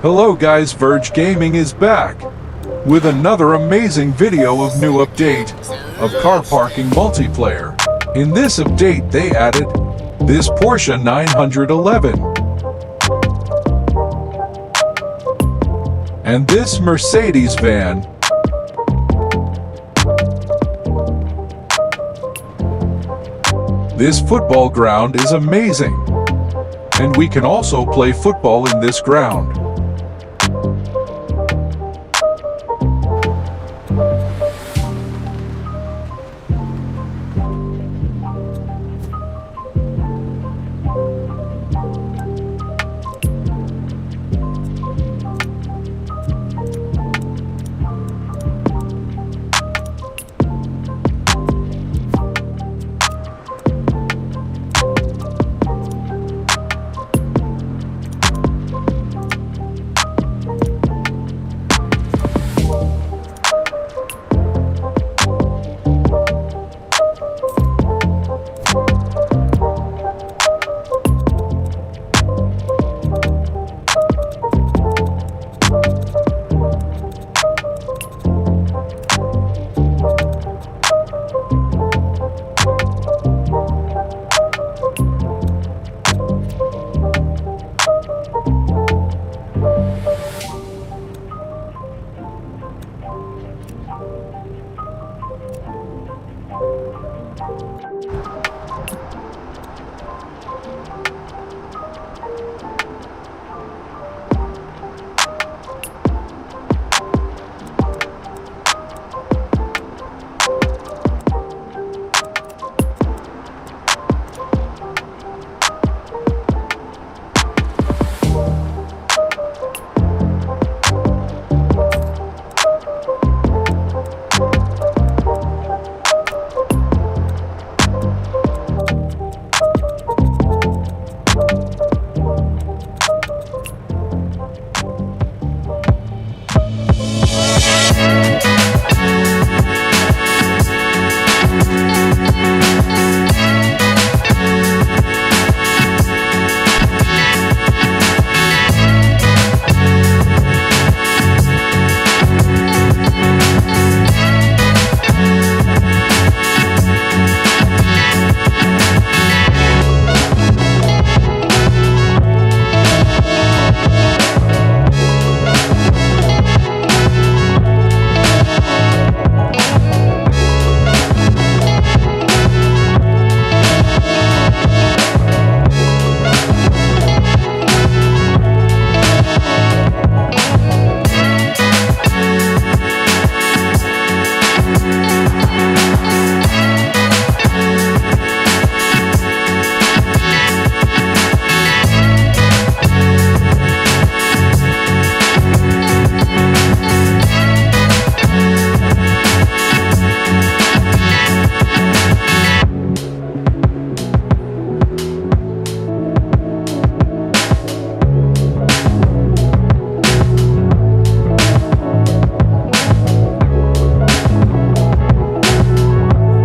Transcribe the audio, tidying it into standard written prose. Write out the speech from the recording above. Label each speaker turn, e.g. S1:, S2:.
S1: Hello guys, Verge Gaming is back with another amazing video of new update of car parking multiplayer. In this update they added this Porsche 911 and this Mercedes van. This football ground is amazing, and we can also play football in this ground.